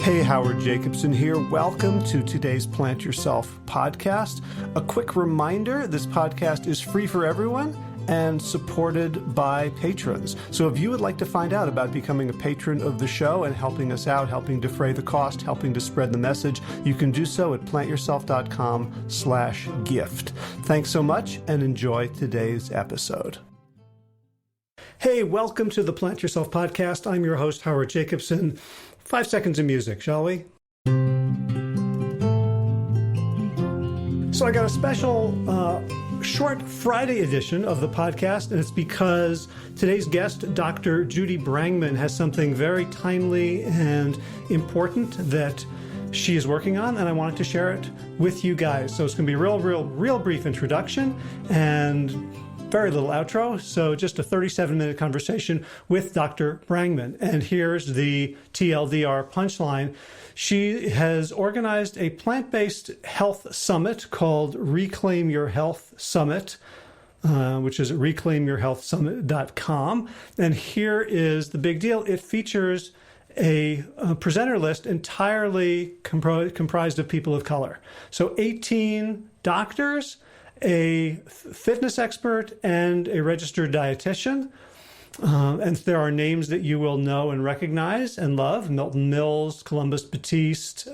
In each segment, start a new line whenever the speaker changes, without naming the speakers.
Hey, Howard Jacobson here. Welcome to today's Plant Yourself podcast. A quick reminder, this podcast is free for everyone and supported by patrons. So if you would like to find out about becoming a patron of the show and helping us out, helping defray the cost, helping to spread the message, you can do so at plantyourself.com/gift. Thanks so much and enjoy today's episode. Hey, welcome to the Plant Yourself podcast. I'm your host, Howard Jacobson. 5 seconds of music, shall we? So I got a special short Friday edition of the podcast, and it's because today's guest, Dr. Judy Brangman, has something very timely and important that she is working on, and I wanted to share it with you guys. So it's going to be a real brief introduction and very little outro. So just a 37-minute conversation with Dr. Brangman. And here's the TLDR punchline. She has organized a plant-based health summit called Reclaim Your Health Summit, which is at reclaimyourhealthsummit.com. And here is the big deal. It features a presenter list entirely comprised of people of color. So 18 doctors, a fitness expert, and a registered dietitian. And there are names that you will know and recognize and love: Milton Mills, Columbus Batiste,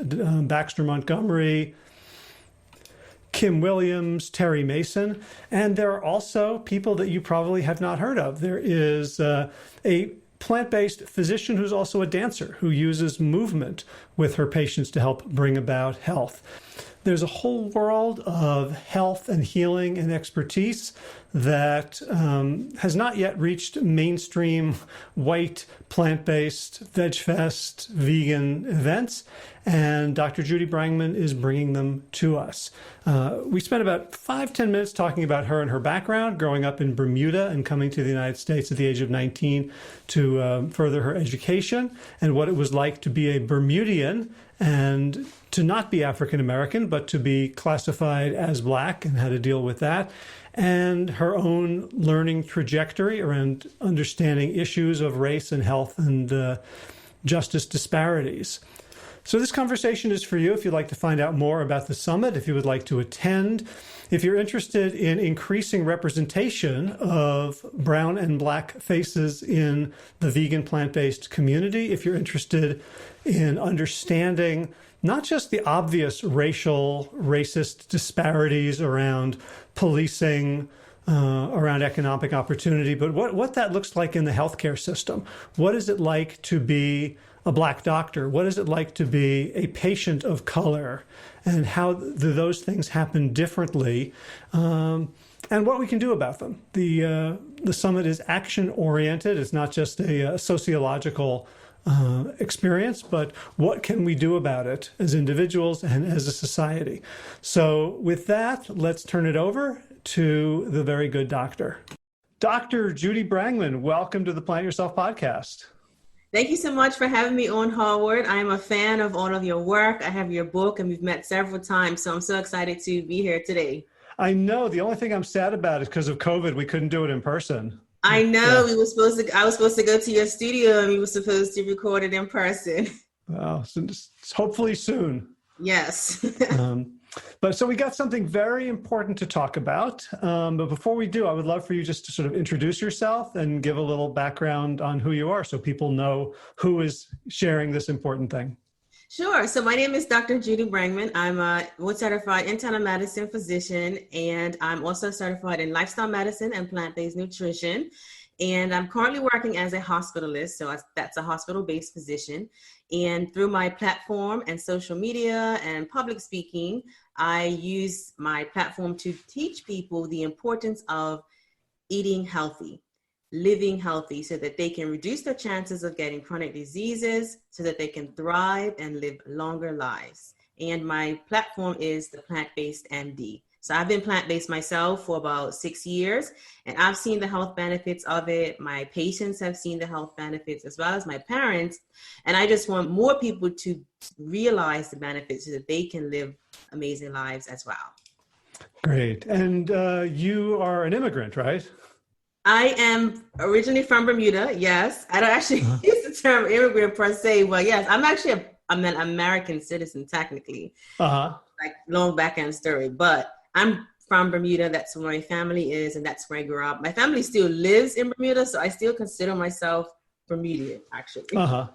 Baxter Montgomery, Kim Williams, Terry Mason. And there are also people that you probably have not heard of. There is a plant-based physician who's also a dancer who uses movement with her patients to help bring about health. There's a whole world of health and healing and expertise that has not yet reached mainstream white plant-based veg fest vegan events, and Dr. Judy Brangman is bringing them to us. We spent about 5-10 minutes talking about her and her background, growing up in Bermuda and coming to the United States at the age of 19 to further her education, and what it was like to be a Bermudian and to not be African American, but to be classified as Black, and how to deal with that, and her own learning trajectory around understanding issues of race and health and justice disparities. So this conversation is for you if you'd like to find out more about the summit, if you would like to attend, if you're interested in increasing representation of brown and Black faces in the vegan plant-based community, if you're interested in understanding not just the obvious racist disparities around policing, around economic opportunity, but what that looks like in the healthcare system. What is it like to be a Black doctor? What is it like to be a patient of color? And how do those things happen differently? And what we can do about them. The summit is action-oriented. It's not just a sociological experience, but what can we do about it as individuals and as a society? So with that, let's turn it over to the very good doctor. Dr. Judy Brangman, welcome to the Plant Yourself podcast.
Thank you so much for having me on, Howard. I'm a fan of all of your work. I have your book, and we've met several times, so I'm so excited to be here today.
I know. The only thing I'm sad about is because of COVID, we couldn't do it in person.
I know. I was supposed to go to your studio, and we were supposed to record it in person.
Well, so hopefully soon.
Yes.
But so we got something very important to talk about. But before we do, I would love for you just to sort of introduce yourself and give a little background on who you are so people know who is sharing this important thing.
Sure. So my name is Dr. Judy Brangman. I'm a board-certified internal medicine physician, and I'm also certified in lifestyle medicine and plant-based nutrition. And I'm currently working as a hospitalist, so that's a hospital-based physician. And through my platform and social media and public speaking, I use my platform to teach people the importance of eating healthy, living healthy, so that they can reduce their chances of getting chronic diseases, so that they can thrive and live longer lives. And my platform is the Plant-Based MD. So I've been plant-based myself for about 6 years, and I've seen the health benefits of it. My patients have seen the health benefits, as well as my parents. And I just want more people to realize the benefits so that they can live amazing lives as well.
Great. And you are an immigrant, right?
I am originally from Bermuda, yes. I don't actually use the term immigrant per se, but yes, I'm actually I'm an American citizen technically,
Uh-huh.
like long back end story, but I'm from Bermuda. That's where my family is, and that's where I grew up. My family still lives in Bermuda, so I still consider myself Bermudian, actually.
Uh-huh.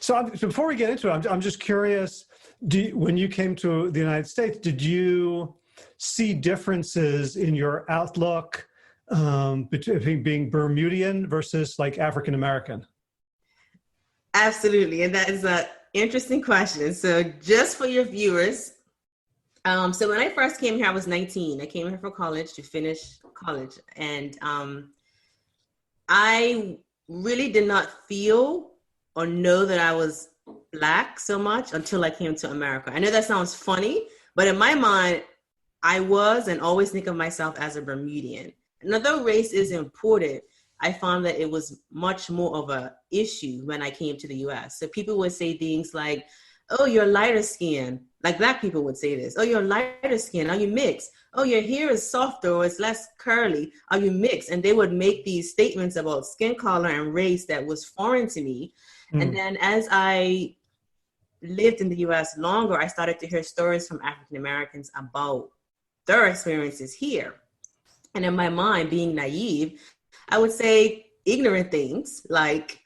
So before we get into it, I'm just curious, when you came to the United States, did you see differences in your outlook between being Bermudian versus like African American?
Absolutely, and that is an interesting question. So just for your viewers, so when I first came here, I was 19. I came here for college to finish college, and I really did not feel or know that I was Black so much until I came to America. I know that sounds funny, but in my mind, I was and always think of myself as a Bermudian. And although race is important, I found that it was much more of a issue when I came to the US. So people would say things like, oh, you're lighter skin. Like Black people would say this. Oh, you're lighter skin. Are you mixed? Oh, your hair is softer or it's less curly. Are you mixed? And they would make these statements about skin color and race that was foreign to me. And then as I lived in the US longer, I started to hear stories from African Americans about their experiences here. And in my mind, being naive, I would say ignorant things like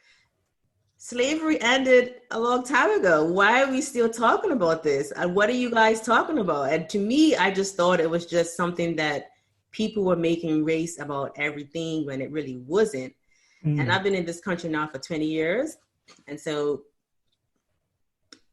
slavery ended a long time ago. Why are we still talking about this? And what are you guys talking about? And to me, I just thought it was just something that people were making race about everything when it really wasn't. And I've been in this country now for 20 years. And so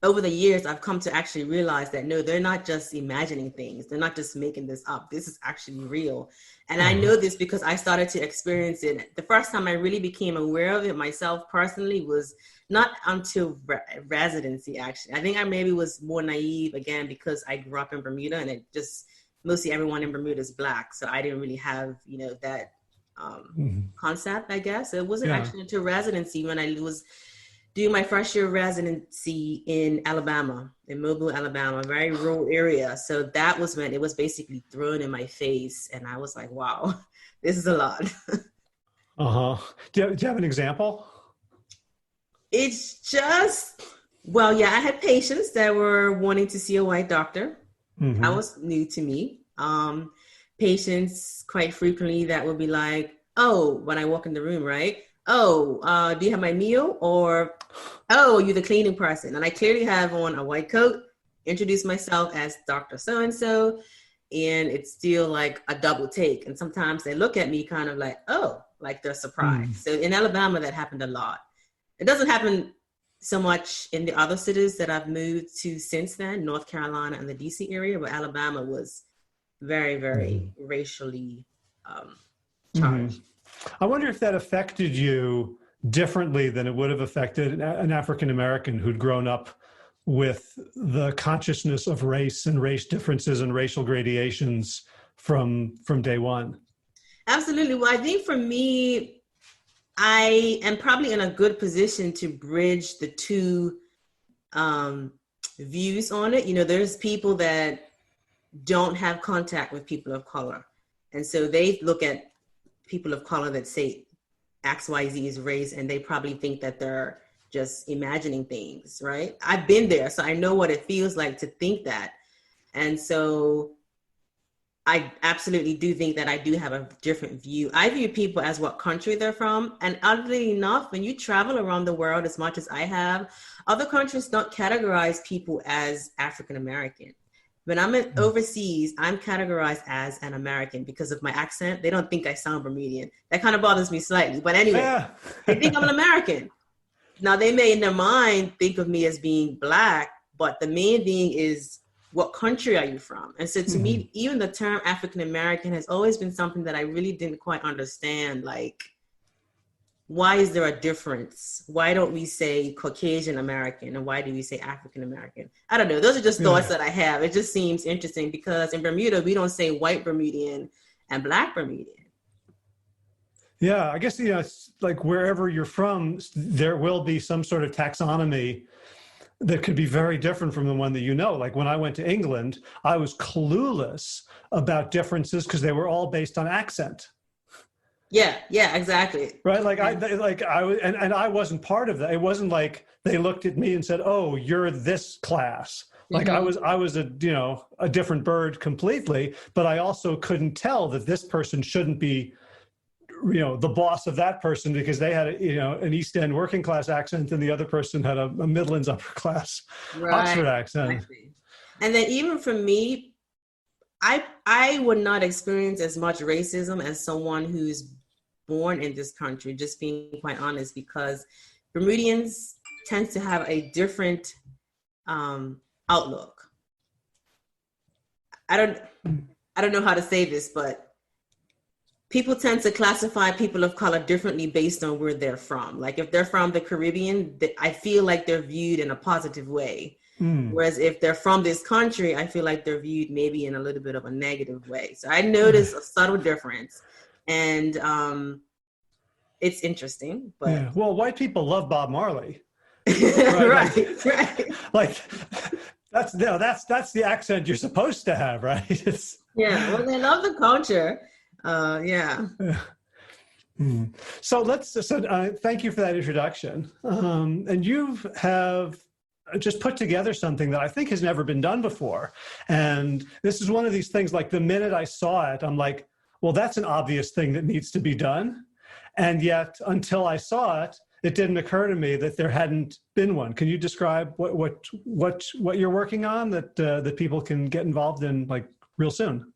over the years, I've come to actually realize that, no, they're not just imagining things. They're not just making this up. This is actually real. And I know this because I started to experience it. The first time I really became aware of it myself personally was not until residency, actually. I think I maybe was more naive, again, because I grew up in Bermuda and it just, mostly everyone in Bermuda is Black. So I didn't really have, that concept, I guess. It wasn't actually until residency when I was doing my first year of residency in Alabama, in Mobile, Alabama, a very rural area. So that was when it was basically thrown in my face. And I was like, wow, this is a lot.
Uh-huh. Do you have an example?
It's just, well, yeah, I had patients that were wanting to see a white doctor. That was new to me. Patients quite frequently that would be like, oh, when I walk in the room, right? Oh, do you have my meal? Or, oh, are you the cleaning person? And I clearly have on a white coat, introduce myself as Dr. So-and-so, and it's still like a double take. And sometimes they look at me kind of like, oh, like they're surprised. So in Alabama, that happened a lot. It doesn't happen so much in the other cities that I've moved to since then, North Carolina and the DC area, but Alabama was very, very racially charged.
I wonder if that affected you differently than it would have affected an African American who'd grown up with the consciousness of race and race differences and racial gradations from day one.
Absolutely. Well, I think for me, I am probably in a good position to bridge the two views on it. There's people that don't have contact with people of color. And so they look at people of color that say XYZ is race, and they probably think that they're just imagining things, right? I've been there, so I know what it feels like to think that. And so I absolutely do think that I do have a different view. I view people as what country they're from. And oddly enough, when you travel around the world as much as I have, other countries don't categorize people as African American. When I'm overseas, I'm categorized as an American because of my accent. They don't think I sound Bermudian. That kind of bothers me slightly. But anyway, they think I'm an American. Now, they may in their mind think of me as being Black, but the main thing is, what country are you from? And so to me, even the term African American has always been something that I really didn't quite understand. Like, why is there a difference? Why don't we say Caucasian American, and why do we say African American? I don't know. Those are just thoughts that I have. It just seems interesting because in Bermuda, we don't say white Bermudian and Black Bermudian.
Yeah, I guess, it's like wherever you're from, there will be some sort of taxonomy that could be very different from the one that you know. Like when I went to England, I was clueless about differences because they were all based on accent.
Yeah, exactly.
Right. Like
And,
I was, and I wasn't part of that. It wasn't like they looked at me and said, "Oh, you're this class." Like
mhm.
I was a, a different bird completely, but I also couldn't tell that this person shouldn't be, the boss of that person because they had, an East End working class accent and the other person had a Midlands upper class
Right,
Oxford accent.
exactly. And then even for me, I would not experience as much racism as someone who's born in this country, just being quite honest, because Bermudians tend to have a different outlook. I don't I don't know how to say this, but people tend to classify people of color differently based on where they're from. Like if they're from the Caribbean, I feel like they're viewed in a positive way.
Mm.
Whereas if they're from this country, I feel like they're viewed maybe in a little bit of a negative way. So I noticed a subtle difference. And it's interesting, but
Yeah. Well, white people love Bob Marley, right?
right, right.
Like that's the accent you're supposed to have, right? It's,
Yeah, well, they love the culture. Yeah.
So thank you for that introduction. And you have just put together something that I think has never been done before. And this is one of these things, like the minute I saw it, I'm like, well, that's an obvious thing that needs to be done. And yet until I saw it, it didn't occur to me that there hadn't been one. Can you describe what you're working on that people can get involved in like real soon?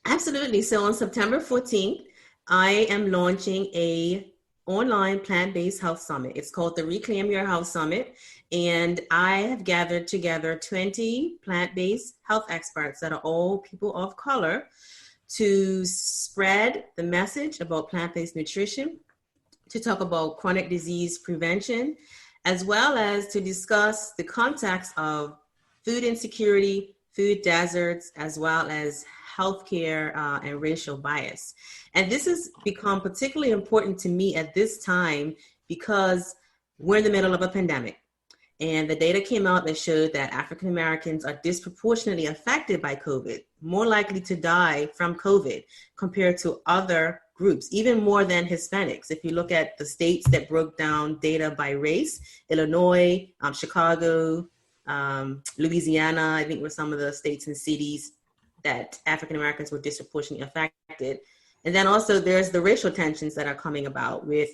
Absolutely. So on September 14th, I am launching a online plant-based health summit. It's called the Reclaim Your Health Summit. And I have gathered together 20 plant-based health experts that are all people of color to spread the message about plant-based nutrition, to talk about chronic disease prevention, as well as to discuss the context of food insecurity, food deserts, as well as healthcare and racial bias. And this has become particularly important to me at this time because we're in the middle of a pandemic. And the data came out that showed that African Americans are disproportionately affected by COVID, more likely to die from COVID compared to other groups, even more than Hispanics. If you look at the states that broke down data by race, Illinois, Chicago, Louisiana, I think were some of the states and cities that African Americans were disproportionately affected. And then also there's the racial tensions that are coming about with,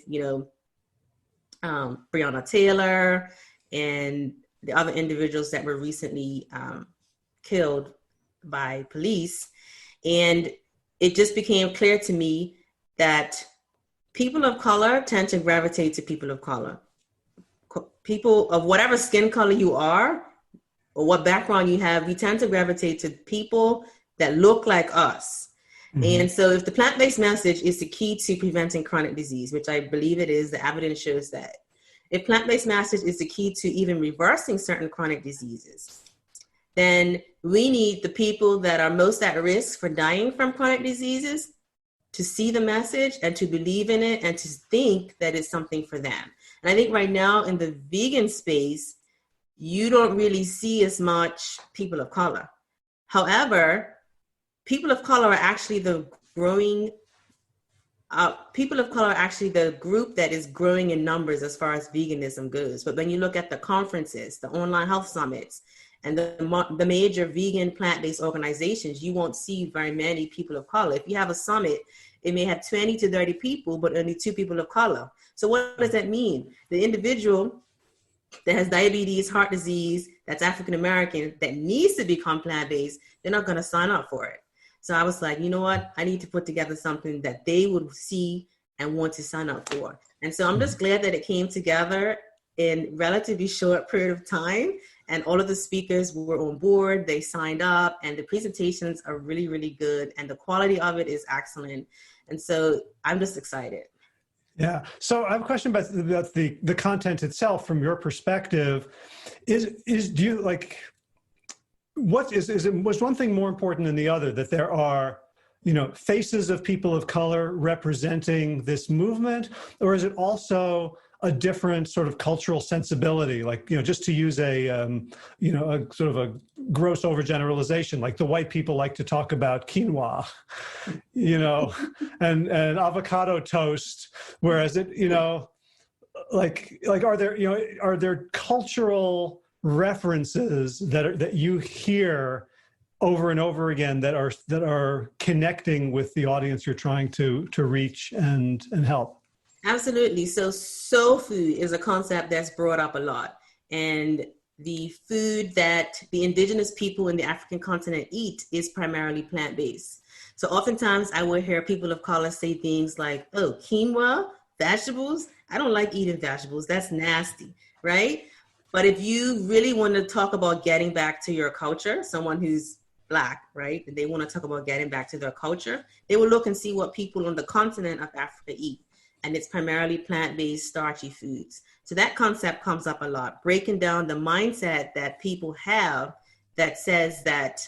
Breonna Taylor and the other individuals that were recently killed by police. And it just became clear to me that people of color tend to gravitate to people of color. People of whatever skin color you are or what background you have, we tend to gravitate to people that look like us. Mm-hmm. And so if the plant-based message is the key to preventing chronic disease, which I believe it is, the evidence shows that. If plant-based message is the key to even reversing certain chronic diseases, then we need the people that are most at risk for dying from chronic diseases to see the message and to believe in it and to think that it's something for them. And I think right now in the vegan space, you don't really see as much people of color. However, people of color are actually the group that is growing in numbers as far as veganism goes. But when you look at the conferences, the online health summits, and the major vegan plant-based organizations, you won't see very many people of color. If you have a summit, it may have 20 to 30 people, but only 2 people of color. So what does that mean? The individual that has diabetes, heart disease, that's African American, that needs to become plant-based, they're not going to sign up for it. So I was like, you know what? I need to put together something that they would see and want to sign up for. And so I'm just glad that it came together in relatively short period of time. And all of the speakers were on board, they signed up, and the presentations are really, really good. And the quality of it is excellent. And so I'm just excited.
Yeah. So I have a question about the content itself from your perspective. Do you like, was one thing more important than the other, that there are, faces of people of color representing this movement? Or is it also a different sort of cultural sensibility. Like, just to use a sort of a gross overgeneralization, like the white people like to talk about quinoa, and avocado toast, whereas are there cultural references that you hear over and over again that are connecting with the audience you're trying to reach and help?
Absolutely. So soul food is a concept that's brought up a lot. And the food that the indigenous people in the African continent eat is primarily plant-based. So oftentimes I will hear people of color say things like, oh, quinoa, vegetables? I don't like eating vegetables. That's nasty, right? But if you really want to talk about getting back to your culture, someone who's Black, right, and they want to talk about getting back to their culture, they will look and see what people on the continent of Africa eat. And it's primarily plant-based, starchy foods. So that concept comes up a lot, breaking down the mindset that people have that says that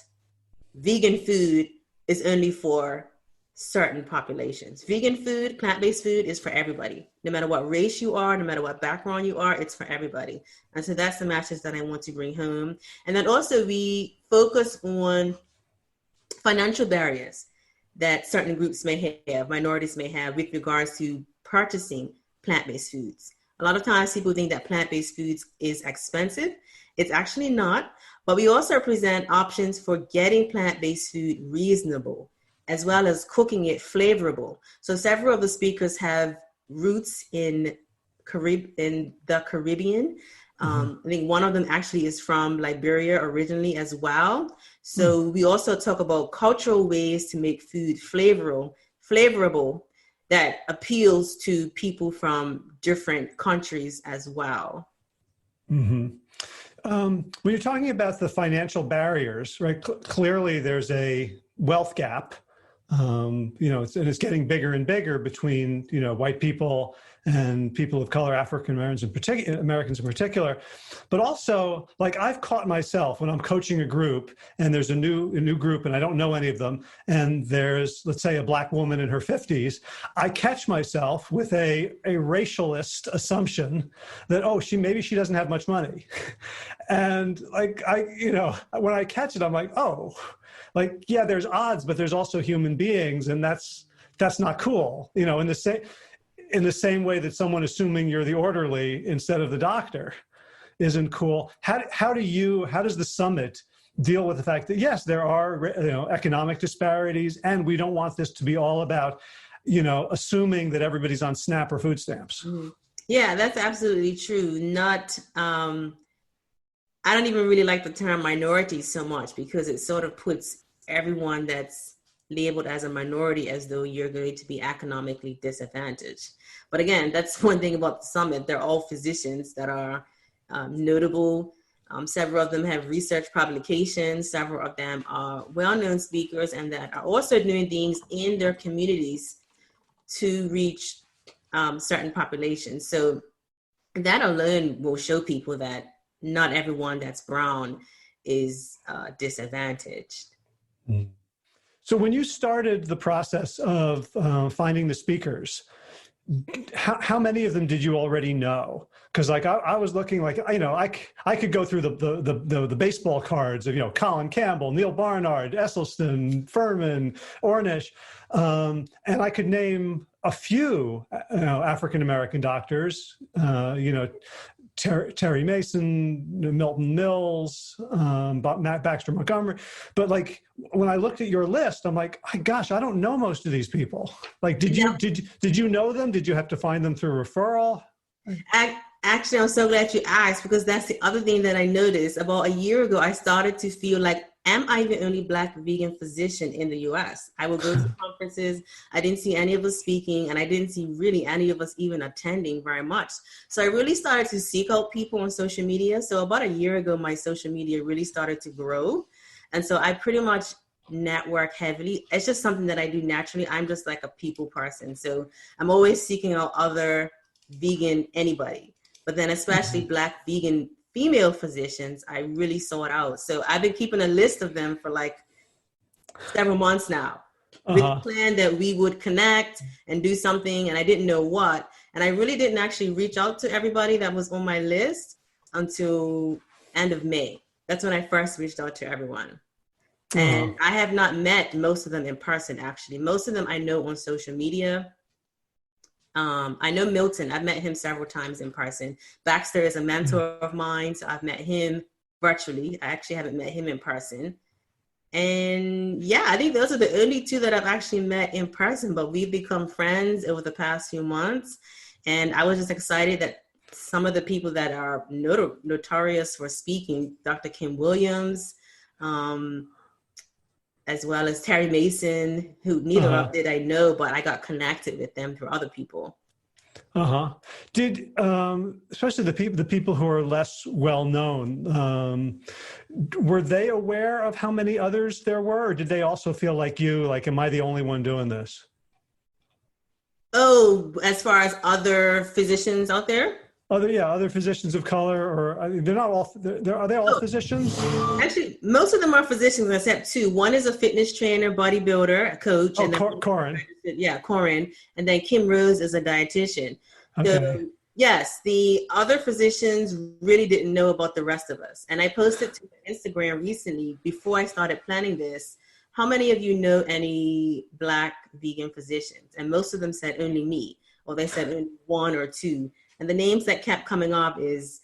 vegan food is only for certain populations. Vegan food, plant-based food is for everybody. No matter what race you are, no matter what background you are, it's for everybody. And so that's the message that I want to bring home. And then also we focus on financial barriers that certain groups may have, minorities may have with regards to purchasing plant-based foods. A lot of times people think that plant-based foods is expensive. It's actually not, but we also present options for getting plant-based food reasonable, as well as cooking it flavorable. So several of the speakers have roots in the Caribbean. I think one of them actually is from Liberia originally as well. So we also talk about cultural ways to make food flavorable that appeals to people from different countries as well.
Mm-hmm. When you're talking about the financial barriers, right? Clearly there's a wealth gap. And it's getting bigger and bigger between, white people and people of color, African Americans in particular. But also, like, I've caught myself when I'm coaching a group and there's a new group and I don't know any of them, and there's, let's say, a Black woman in her 50s, I catch myself with a racialist assumption that, maybe she doesn't have much money. And when I catch it, I'm like, yeah, there's odds, but there's also human beings, and that's not cool. In the same way that someone assuming you're the orderly instead of the doctor isn't cool. How does the summit deal with the fact that yes, there are economic disparities, and we don't want this to be all about assuming that everybody's on SNAP or food stamps?
Yeah, that's absolutely true. I don't even really like the term minority so much because it sort of puts everyone that's labeled as a minority as though you're going to be economically disadvantaged. But again, that's one thing about the summit. They're all physicians that are notable. Several of them have research publications. Several of them are well-known speakers and that are also doing things in their communities to reach certain populations. So that alone will show people that not everyone that's brown is disadvantaged.
So when you started the process of finding the speakers, how many of them did you already know? Because I was looking I could go through the baseball cards of Colin Campbell, Neil Barnard, Esselstyn, Furman, Ornish, and I could name a few African American doctors. Terry Mason, Milton Mills, Matt Baxter Montgomery. But when I looked at your list, I'm like, gosh, I don't know most of these people. Did you know them? Did you have to find them through referral?
Actually, I'm so glad you asked, because that's the other thing that I noticed. About a year ago, I started to feel like, am I the only Black vegan physician in the US? I would go to conferences. I didn't see any of us speaking, and I didn't see really any of us even attending very much. So I really started to seek out people on social media. So about a year ago, my social media really started to grow. And so I pretty much network heavily. It's just something that I do naturally. I'm just like a people person. So I'm always seeking out other vegan anybody. But then especially Black vegan female physicians, I really sought out. So I've been keeping a list of them for several months now with the plan that we would connect and do something, and I didn't know what. And I really didn't actually reach out to everybody that was on my list until end of May. That's when I first reached out to everyone. And I have not met most of them in person, actually. Most of them I know on social media. I know Milton. I've met him several times in person. Baxter is a mentor of mine, so I've met him virtually. I actually haven't met him in person. And yeah, I think those are the only two that I've actually met in person, but we've become friends over the past few months. And I was just excited that some of the people that are notorious for speaking, Dr. Kim Williams, as well as Terry Mason, who neither of did I know, but I got connected with them through other people.
Did especially the people who are less well known, were they aware of how many others there were, or did they also feel like you, like, am I the only one doing this?
Oh, as far as other physicians out there?
Other physicians of color, or I mean, they're not all. Are they all physicians?
Actually, most of them are physicians, except two. One is a fitness trainer, bodybuilder, a coach.
Oh,
and
Corin.
Yeah, Corin. And then Kim Rose is a dietitian.
Okay.
So, yes, the other physicians really didn't know about the rest of us. And I posted to Instagram recently, before I started planning this, how many of you know any Black vegan physicians? And most of them said only me, or they said only one or two. And the names that kept coming up is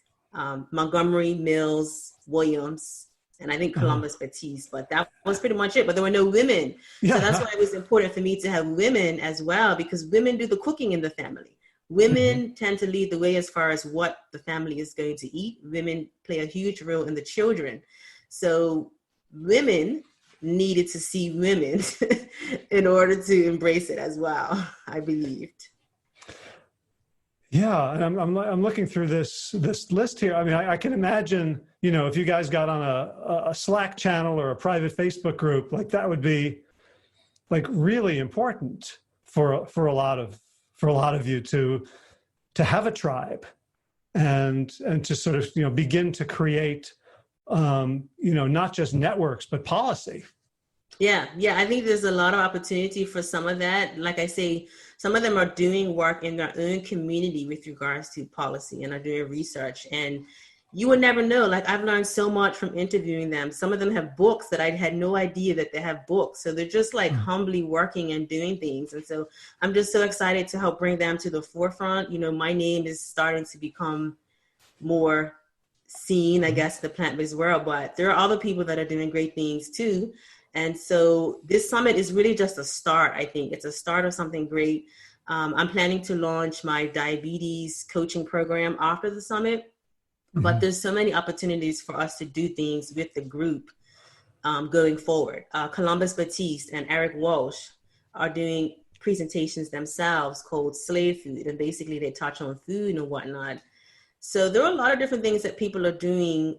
Montgomery, Mills, Williams, and I think Columbus Batiste, but that was pretty much it. But there were no women. So that's why it was important for me to have women as well, because women do the cooking in the family. Women tend to lead the way as far as what the family is going to eat. Women play a huge role in the children. So women needed to see women in order to embrace it as well, I believed.
Yeah, and I'm looking through this list here. I mean, I can imagine, if you guys got on a Slack channel or a private Facebook group, like that would be like really important for a lot of you to have a tribe and to sort of begin to create not just networks but policy.
Yeah, I think there's a lot of opportunity for some of that. Like I say, some of them are doing work in their own community with regards to policy and are doing research. And you would never know. Like, I've learned so much from interviewing them. Some of them have books that I had no idea that they have books. So they're just like humbly working and doing things. And so I'm just so excited to help bring them to the forefront. My name is starting to become more seen, I guess, in the plant-based world, but there are other people that are doing great things too. And so this summit is really just a start. I think it's a start of something great. I'm planning to launch my diabetes coaching program after the summit, but there's so many opportunities for us to do things with the group going forward. Columbus Batiste and Eric Walsh are doing presentations themselves called Slave Food, and basically they touch on food and whatnot. So there are a lot of different things that people are doing,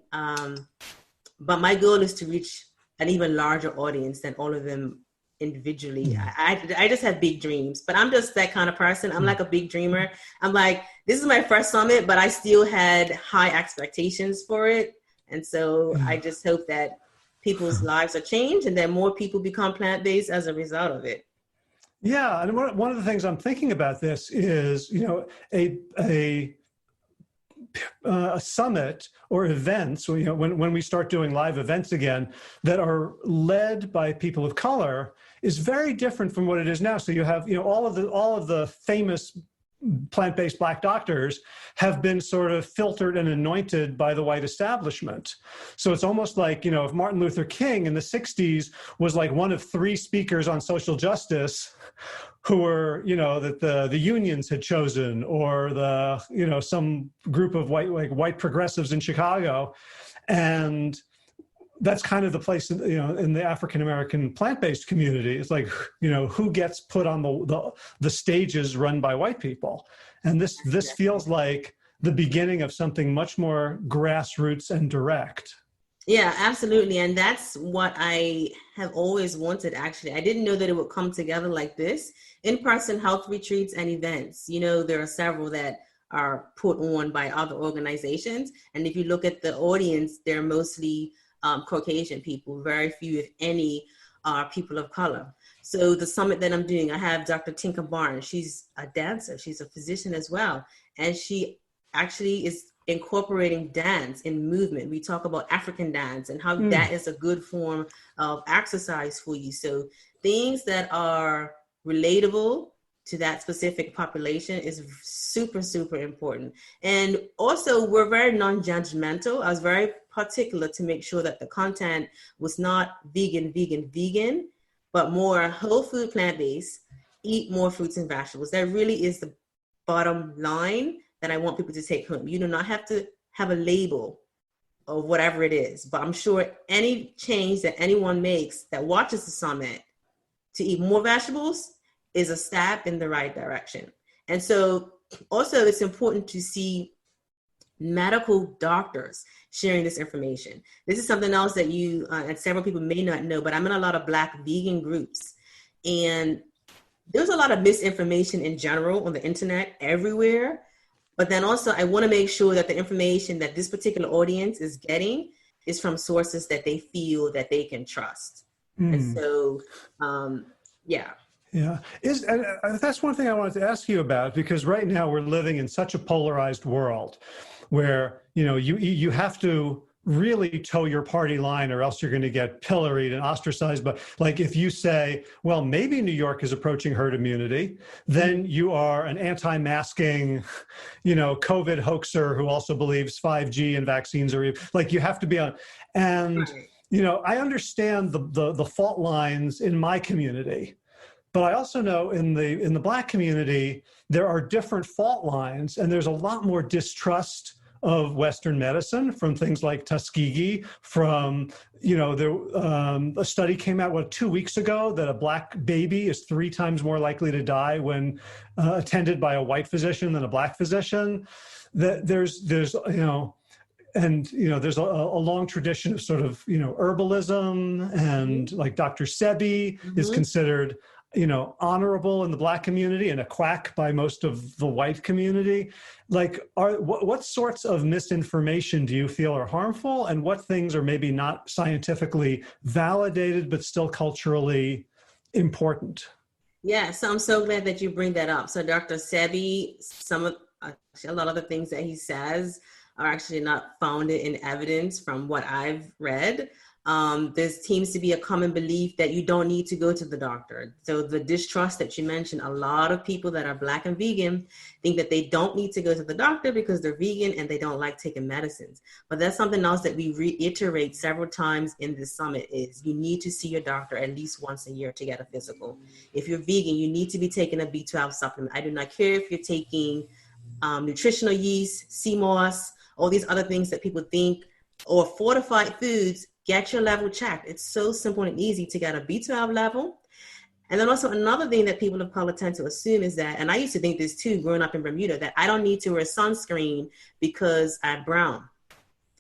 but my goal is to reach an even larger audience than all of them individually. I just have big dreams, but I'm just that kind of person. I'm like a big dreamer. I'm like, this is my first summit, but I still had high expectations for it. And so I just hope that people's lives are changed and that more people become plant-based as a result of it.
Yeah. And one of the things I'm thinking about this is, a summit or events, when we start doing live events again that are led by people of color is very different from what it is now. So you have, all of the famous plant-based Black doctors have been sort of filtered and anointed by the white establishment. So it's almost like, if Martin Luther King in the 60s was like one of three speakers on social justice who were, that the unions had chosen, or some group of white progressives in Chicago. And that's kind of the place, in the African-American plant-based community. It's like, who gets put on the stages run by white people. And this feels like the beginning of something much more grassroots and direct.
Yeah, absolutely. And that's what I have always wanted, actually. I didn't know that it would come together like this. In-person health retreats and events, there are several that are put on by other organizations. And if you look at the audience, they're mostly Caucasian people. Very few, if any, are people of color. So the summit that I'm doing, I have Dr. Tinka Barnes. She's a dancer. She's a physician as well. And she actually is incorporating dance and movement. We talk about African dance and how that is a good form of exercise for you. So things that are relatable to that specific population is super, super important. And also, we're very non-judgmental. I was very particular to make sure that the content was not vegan, but more whole food, plant-based, eat more fruits and vegetables. That really is the bottom line that I want people to take home. You do not have to have a label of whatever it is, but I'm sure any change that anyone makes that watches the summit to eat more vegetables is a step in the right direction. And so also it's important to see medical doctors sharing this information. This is something else that you and several people may not know, but I'm in a lot of Black vegan groups, and there's a lot of misinformation in general on the internet everywhere. But then also I want to make sure that the information that this particular audience is getting is from sources that they feel that they can trust. And so, yeah.
Yeah, that's one thing I wanted to ask you about, because right now we're living in such a polarized world where, you have to really toe your party line or else you're going to get pilloried and ostracized. But like if you say, well, maybe New York is approaching herd immunity, then you are an anti-masking, COVID hoaxer who also believes 5G and vaccines are like, you have to be on. And, I understand the fault lines in my community. But I also know in the Black community, there are different fault lines, and there's a lot more distrust of Western medicine from things like Tuskegee, from, a study came out, 2 weeks ago, that a Black baby is 3 times more likely to die when attended by a white physician than a Black physician. That there's there's a long tradition of sort of, herbalism, and like Dr. Sebi is considered honorable in the Black community and a quack by most of the white community. Like, what sorts of misinformation do you feel are harmful, and what things are maybe not scientifically validated but still culturally important?
Yeah, so I'm so glad that you bring that up. So Dr. Sebi, a lot of the things that he says are actually not founded in evidence from what I've read. There seems to be a common belief that you don't need to go to the doctor. So the distrust that you mentioned, a lot of people that are Black and vegan think that they don't need to go to the doctor because they're vegan and they don't like taking medicines. But that's something else that we reiterate several times in this summit is you need to see your doctor at least once a year to get a physical. If you're vegan, you need to be taking a B12 supplement. I do not care if you're taking nutritional yeast, sea moss, all these other things that people think, or fortified foods. Get your level checked. It's so simple and easy to get a B12 level. And then also another thing that people of color tend to assume is that, and I used to think this too, growing up in Bermuda, that I don't need to wear sunscreen because I'm brown.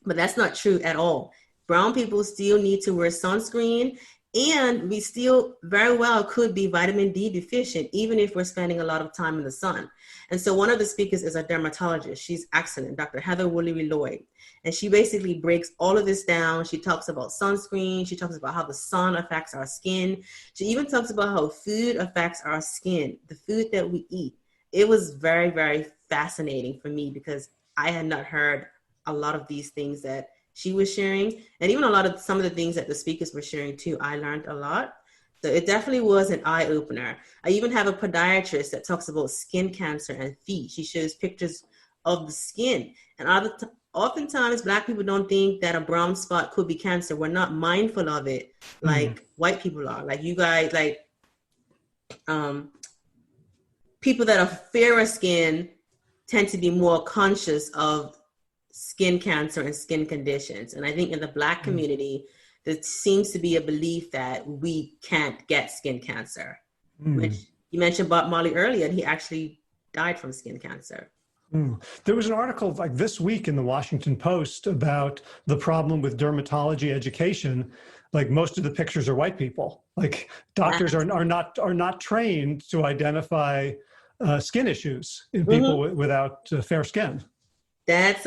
But that's not true at all. Brown people still need to wear sunscreen, and we still very well could be vitamin D deficient, even if we're spending a lot of time in the sun. And so one of the speakers is a dermatologist. She's excellent, Dr. Heather Woolery-Lloyd. And she basically breaks all of this down. She talks about sunscreen. She talks about how the sun affects our skin. She even talks about how food affects our skin, the food that we eat. It was very, very fascinating for me because I had not heard a lot of these things that she was sharing. And even some of the things that the speakers were sharing too, I learned a lot. So it definitely was an eye-opener. I even have a podiatrist that talks about skin cancer and feet. She shows pictures of the skin. And oftentimes, Black people don't think that a brown spot could be cancer. We're not mindful of it like white people are. Like you guys, like people that are fairer skin tend to be more conscious of skin cancer and skin conditions. And I think in the Black community, there seems to be a belief that we can't get skin cancer. Which you mentioned Bob Marley earlier, and he actually died from skin cancer.
There was an article like this week in the Washington Post about the problem with dermatology education. Like most of the pictures are white people. Like doctors are not trained to identify skin issues in people without fair skin.
That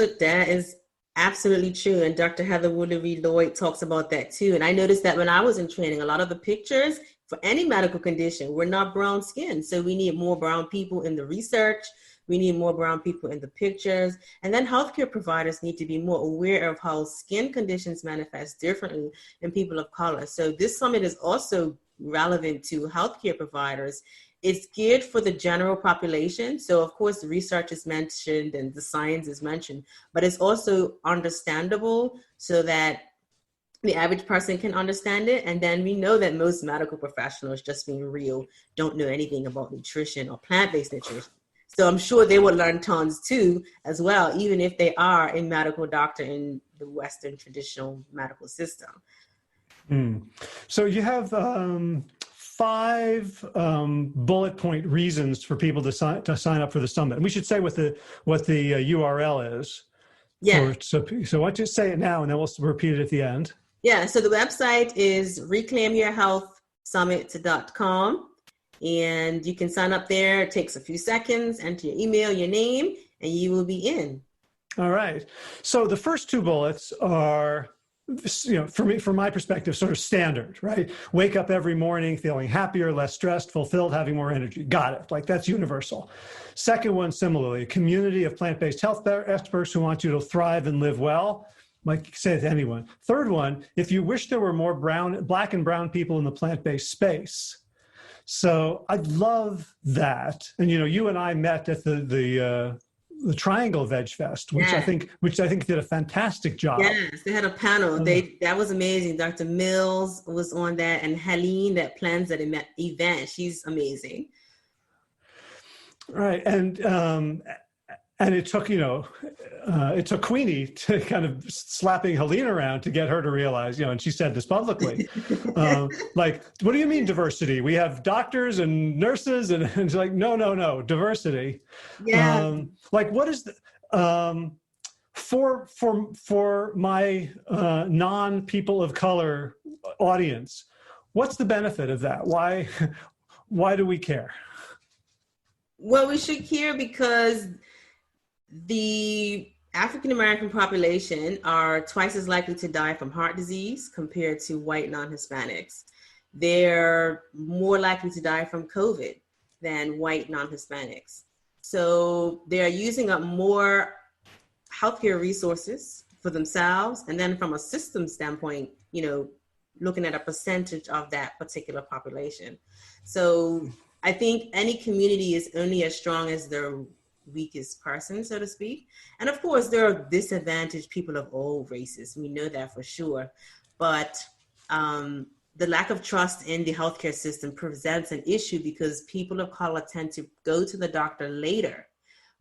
is absolutely true. And Dr. Heather Woolery-Lloyd talks about that too. And I noticed that when I was in training, a lot of the pictures for any medical condition. We're not brown skin, so we need more brown people in the research. We need more brown people in the pictures. And then healthcare providers need to be more aware of how skin conditions manifest differently in people of color. So this summit is also relevant to healthcare providers. It's geared for the general population. So of course, the research is mentioned and the science is mentioned, but it's also understandable so that the average person can understand it. And then we know that most medical professionals, just being real, don't know anything about nutrition or plant-based nutrition. So I'm sure they will learn tons too, as well, even if they are a medical doctor in the Western traditional medical system.
So you have 5 bullet point reasons for people to sign up for the summit. And we should say what the URL is.
Yeah.
So why don't you say it now, and then we'll repeat it at the end.
Yeah. So the website is Reclaim Your Health Summit.com. And you can sign up there. It takes a few seconds, enter your email, your name, and you will be in.
All right. So the first 2 bullets are, for me, from my perspective, sort of standard, right? Wake up every morning feeling happier, less stressed, fulfilled, having more energy. Got it. Like, that's universal. Second one, similarly, a community of plant-based health experts who want you to thrive and live well. Like, say it to anyone. Third one, if you wish there were more black and brown people in the plant-based space. So I love that. And, you and I met at the Triangle Veg Fest, which I think did a fantastic job.
Yes, they had a panel. That was amazing. Dr. Mills was on that, and Helene that plans that event. She's amazing.
Right. And it took, it took Queenie to kind of slapping Helene around to get her to realize, and she said this publicly, like, what do you mean diversity? We have doctors and nurses, and it's like, no, diversity.
Yeah.
Like, what is for my non-people of color audience, what's the benefit of that? Why do we care?
Well, we should care because the African-American population are twice as likely to die from heart disease compared to white non-Hispanics. They're more likely to die from COVID than white non-Hispanics. So they're using up more healthcare resources for themselves. And then from a system standpoint, looking at a percentage of that particular population. So I think any community is only as strong as their weakest person, so to speak. And of course, there are disadvantaged people of all races. We know that for sure. But the lack of trust in the healthcare system presents an issue because people of color tend to go to the doctor later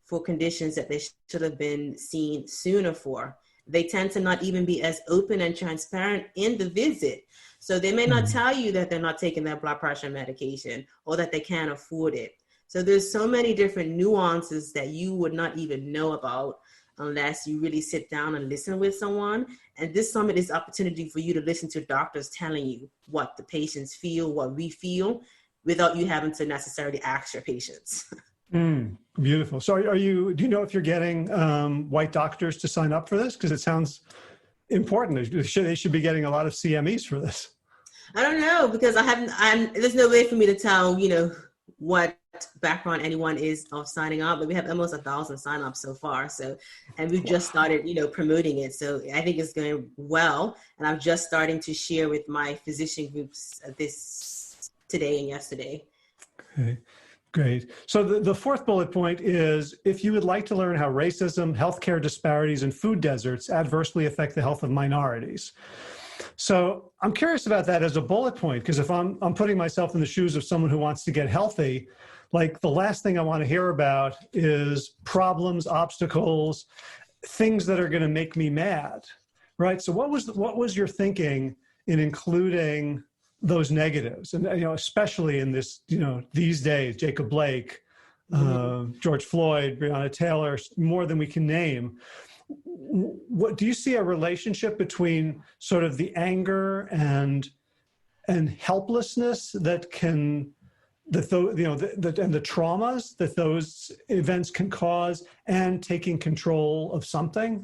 for conditions that they should have been seen sooner for. They tend to not even be as open and transparent in the visit. So they may not tell you that they're not taking their blood pressure medication or that they can't afford it. So there's so many different nuances that you would not even know about unless you really sit down and listen with someone. And this summit is opportunity for you to listen to doctors telling you what the patients feel, what we feel, without you having to necessarily ask your patients.
Beautiful. So do you know if you're getting white doctors to sign up for this? Because it sounds important. They should be getting a lot of CMEs for this.
I don't know, because there's no way for me to tell, what background anyone is of signing up, but we have almost 1,000 signups so far. So, and we've just started, promoting it. So I think it's going well. And I'm just starting to share with my physician groups this today and yesterday.
Okay, great. So the 4th bullet point is, if you would like to learn how racism, healthcare disparities, and food deserts adversely affect the health of minorities. So I'm curious about that as a bullet point, because if I'm putting myself in the shoes of someone who wants to get healthy, like, the last thing I want to hear about is problems, obstacles, things that are going to make me mad, right? So what was your thinking in including those negatives? And, especially in this, these days, Jacob Blake, George Floyd, Breonna Taylor, more than we can name. What do you see a relationship between sort of the anger and helplessness and the traumas that those events can cause, and taking control of something?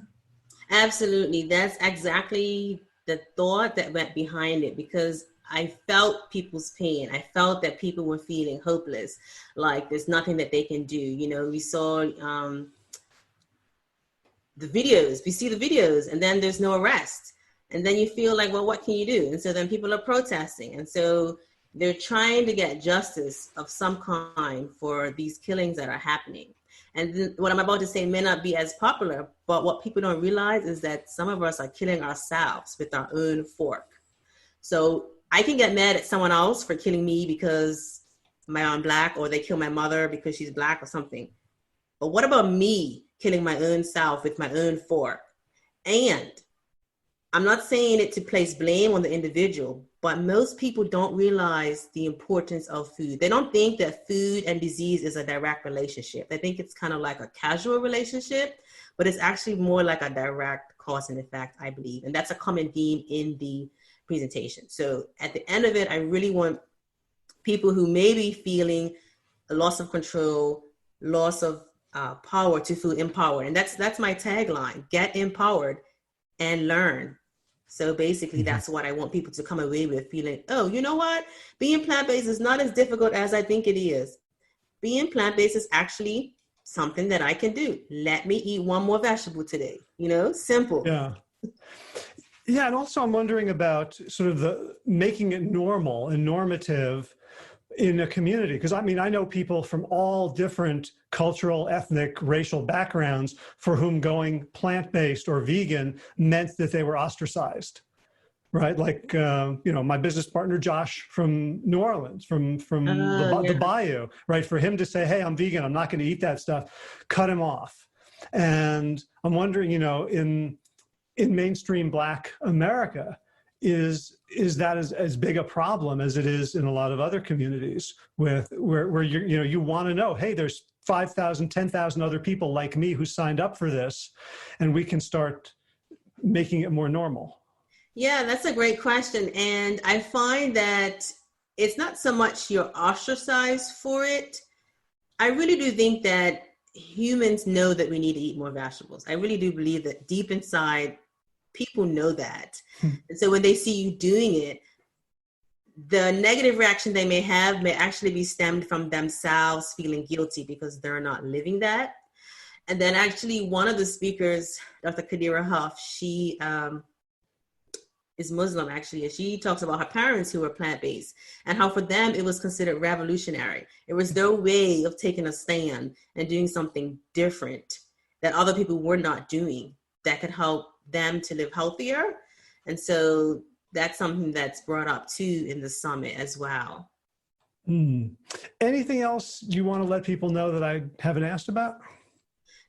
Absolutely. That's exactly the thought that went behind it, because I felt people's pain. I felt that people were feeling hopeless, like there's nothing that they can do. You know, we saw the videos, we see the videos, and then there's no arrest. And then you feel like, well, what can you do? And so then people are protesting. And so they're trying to get justice of some kind for these killings that are happening. And what I'm about to say may not be as popular, but what people don't realize is that some of us are killing ourselves with our own fork. So I can get mad at someone else for killing me because I'm Black, or they kill my mother because she's Black or something. But what about me killing my own self with my own fork? And I'm not saying it to place blame on the individual, but most people don't realize the importance of food. They don't think that food and disease is a direct relationship. They think it's kind of like a casual relationship, but it's actually more like a direct cause and effect, I believe. And that's a common theme in the presentation. So at the end of it, I really want people who may be feeling a loss of control, loss of power to feel empowered. And that's my tagline: get empowered and learn. So basically, that's what I want people to come away with, feeling, oh, you know what? Being plant-based is not as difficult as I think it is. Being plant-based is actually something that I can do. Let me eat one more vegetable today. You know, simple.
Yeah. Yeah. And also I'm wondering about sort of the making it normal and normative in a community. Because I mean, I know people from all different cultural, ethnic, racial backgrounds for whom going plant-based or vegan meant that they were ostracized, right? Like, you know, my business partner, Josh, from New Orleans, from the Bayou, right? For him to say, hey, I'm vegan, I'm not going to eat that stuff, cut him off. And I'm wondering, you know, in mainstream Black America, is that as big a problem as it is in a lot of other communities with where you want to know, hey, there's 5,000, 10,000 other people like me who signed up for this, and we can start making it more normal?
Yeah, that's a great question. And I find that it's not so much you're ostracized for it. I really do think that humans know that we need to eat more vegetables. I really do believe that deep inside, people know that. And so when they see you doing it, the negative reaction they may have may actually be stemmed from themselves feeling guilty because they're not living that. And then actually one of the speakers, Dr. Kadira Huff, she is Muslim actually, and she talks about her parents who were plant-based and how for them it was considered revolutionary. It was their way of taking a stand and doing something different that other people were not doing that could help them to live healthier. And so that's something that's brought up too in the summit as well.
Anything else you want to let people know that I haven't asked about?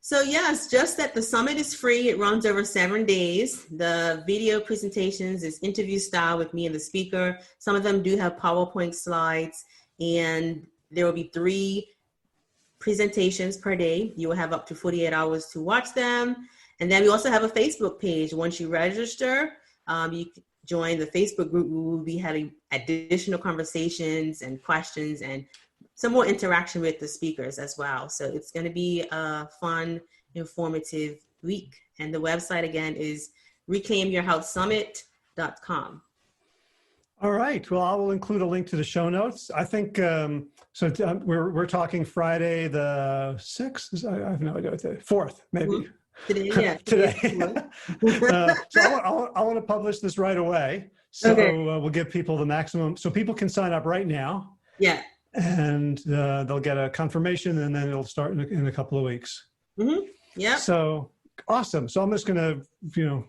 So yes, just that the summit is free. It runs over 7 days. The video presentations is interview style with me and the speaker. Some of them do have PowerPoint slides, and there will be 3 presentations per day. You will have up to 48 hours to watch them. And then we also have a Facebook page. Once you register, you can join the Facebook group. We will be having additional conversations and questions and some more interaction with the speakers as well. So it's going to be a fun, informative week. And the website again is reclaimyourhealthsummit.com.
All right. Well, I will include a link to the show notes. I think we're talking Friday the 6th. I have no idea what the 4th, maybe.
Mm-hmm. Today, yeah.
Today. So I want to publish this right away. So we'll give people the maximum. So people can sign up right now.
Yeah.
And they'll get a confirmation, and then it'll start in a couple of weeks.
Mm-hmm. Yeah.
So awesome. So I'm just going to,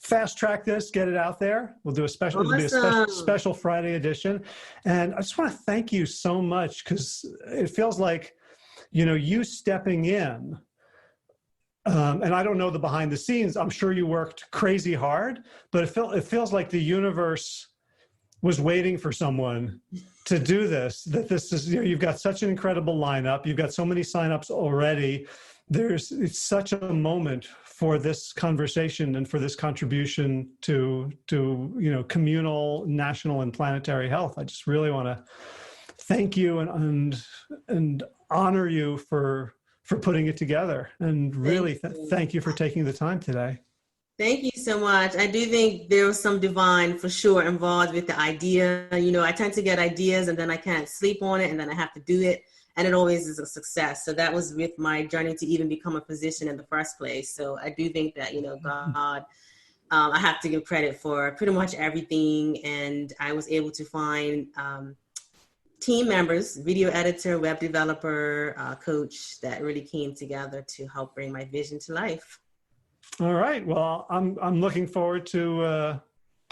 fast track this, get it out there. We'll do a special, it'll be a special Friday edition. And I just want to thank you so much, because it feels like, you stepping in. And I don't know the behind the scenes. I'm sure you worked crazy hard, but it feels like the universe was waiting for someone to do this, that this is, you've got such an incredible lineup. You've got so many signups already. It's such a moment for this conversation and for this contribution to communal, national, and planetary health. I just really want to thank you and honor you for putting it together, and really thank you for taking the time today.
Thank you so much. I do think there was some divine for sure involved with the idea. I tend to get ideas and then I can't sleep on it and then I have to do it. And it always is a success. So that was with my journey to even become a physician in the first place. So I do think that, God, I have to give credit for pretty much everything. And I was able to find team members, video editor, web developer, coach that really came together to help bring my vision to life.
All right. Well, I'm looking forward to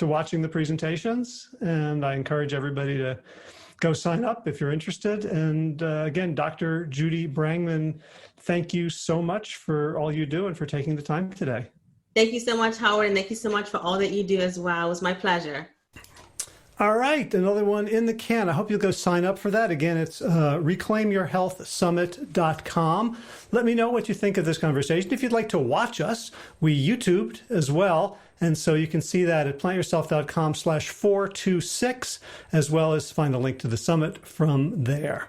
watching the presentations, and I encourage everybody to go sign up if you're interested. And again, Dr. Judy Brangman, thank you so much for all you do and for taking the time today.
Thank you so much, Howard, and thank you so much for all that you do as well. It was my pleasure.
All right, another one in the can. I hope you'll go sign up for that. Again, it's Reclaim Your Health Summit.com. Let me know what you think of this conversation. If you'd like to watch us, we YouTubed as well. And so you can see that at plantyourself.com/426, as well as find a link to the summit from there.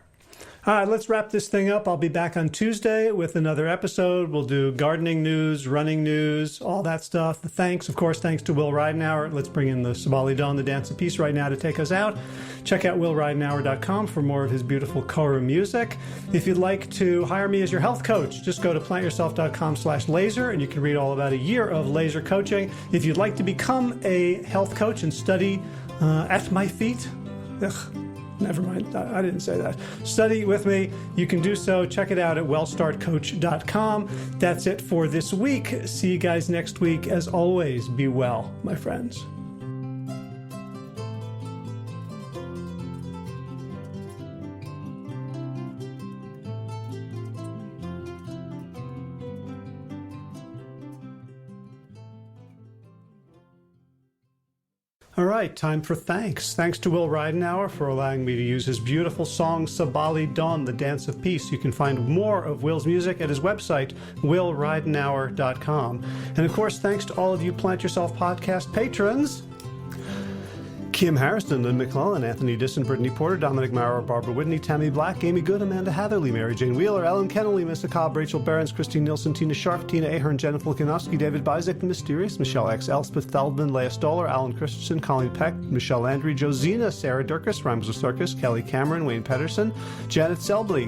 All right, let's wrap this thing up. I'll be back on Tuesday with another episode. We'll do gardening news, running news, all that stuff. The thanks, of course, thanks to Will Ridenhour. Let's bring in the Sabali Dawn, the Dance of Peace right now to take us out. Check out willridenhour.com for more of his beautiful choral music. If you'd like to hire me as your health coach, just go to plantyourself.com/laser and you can read all about a year of laser coaching. If you'd like to become a health coach and study at my feet, never mind, I didn't say that. Study with me. You can do so. Check it out at wellstartcoach.com. That's it for this week. See you guys next week. As always, be well, my friends. All right, time for thanks. Thanks to Will Ridenhour for allowing me to use his beautiful song, Sabali Dawn, the Dance of Peace. You can find more of Will's music at his website, willridenhour.com. And of course, thanks to all of you Plant Yourself podcast patrons. Kim Harrison, Lynn McClellan, Anthony Disson, Brittany Porter, Dominic Maurer, Barbara Whitney, Tammy Black, Amy Good, Amanda Hatherley, Mary Jane Wheeler, Ellen Kennelly, Missa Cobb, Rachel Behrens, Christine Nilsson, Tina Sharp, Tina Ahern, Jennifer Kanofsky, David Bizek, The Mysterious, Michelle X, Elspeth Feldman, Leah Stoller, Alan Christensen, Colleen Peck, Michelle Landry, Josina, Sarah Durkis, Rhymes with Circus, Kelly Cameron, Wayne Pedersen, Janet Selby.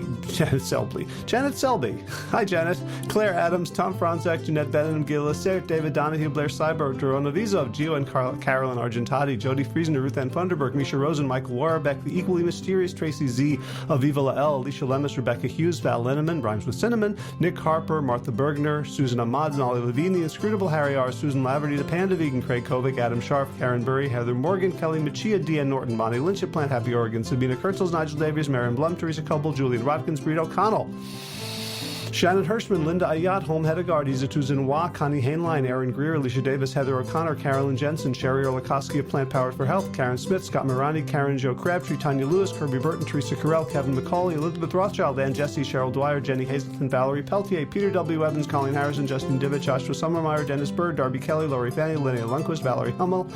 Hi, Janet. Claire Adams, Tom Franzak, Jeanette Benham, Gil Sarah, David Donahue, Blair Cyber, Dorona Vizov, Gio and Carolyn Argentati, Jody Friesen, Ruth Ann Funderburg, Misha Rosen, Michael Warbeck, The Equally Mysterious, Tracy Z, Aviva Lael, Alicia Lemus, Rebecca Hughes, Val Linneman, Rhymes with Cinnamon, Nick Harper, Martha Bergner, Susan Ahmad, Nolly Levine, The Inscrutable Harry R., Susan Laverty, The Panda Vegan, Craig Kovic, Adam Sharp, Karen Burry, Heather Morgan, Kelly Machia, Deanne Norton, Bonnie Lynch at Plant Happy Oregon, Sabina Kurtzels, Nigel Davies, Marion Blum, Teresa Coble, Julian Watkins, Breed O'Connell, Shannon Hirschman, Linda Ayat, Holm Hedegaard, Izatu Zinwa, Connie Hainline, Aaron Greer, Alicia Davis, Heather O'Connor, Carolyn Jensen, Sherry Orlikoski of Plant Powered for Health, Karen Smith, Scott Morani, Karen Jo Crabtree, Tanya Lewis, Kirby Burton, Teresa Carell, Kevin McCauley, Elizabeth Rothschild, Ann Jesse, Cheryl Dwyer, Jenny Hazelton, Valerie Peltier, Peter W. Evans, Colleen Harrison, Justin Divich, Joshua Summermeyer, Dennis Bird, Darby Kelly, Lori Fanny, Linnea Lundquist, Valerie Hummel,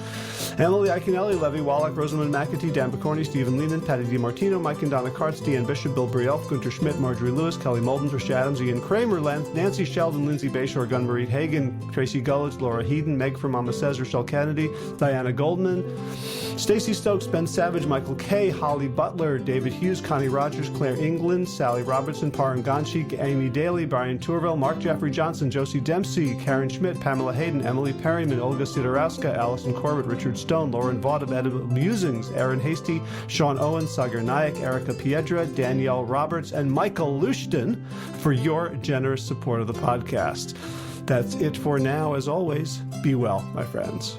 Emily Iaconelli, Levy Wallach, Rosamund McAtee, Dan Picorni, Stephen Lehman, Patty DiMartino, Mike and Donna Kartz, Deanne Bishop, Bill Brielf, Gunter Schmidt, Marjorie Lewis, Kelly Molden, Trish Adams, Ian Kramer, Nancy Sheldon, Lindsay Bayshore, Gunmarie Hagen, Tracy Gullitz, Laura Heaton, Meg from Mama Says, Rochelle Kennedy, Diana Goldman, Stacey Stokes, Ben Savage, Michael Kay, Holly Butler, David Hughes, Connie Rogers, Claire England, Sally Robertson, Paran Ganshi, Amy Daly, Brian Tourville, Mark Jeffrey Johnson, Josie Dempsey, Karen Schmidt, Pamela Hayden, Emily Perryman, Olga Sidorowska, Allison Corbett, Richard Stone, Lauren Vaught of Edible Musings, Aaron Hasty, Sean Owen, Sagar Nayak, Erica Piedra, Danielle Roberts, and Michael Lushton for your generous support of the podcast. That's it for now. As always, be well, my friends.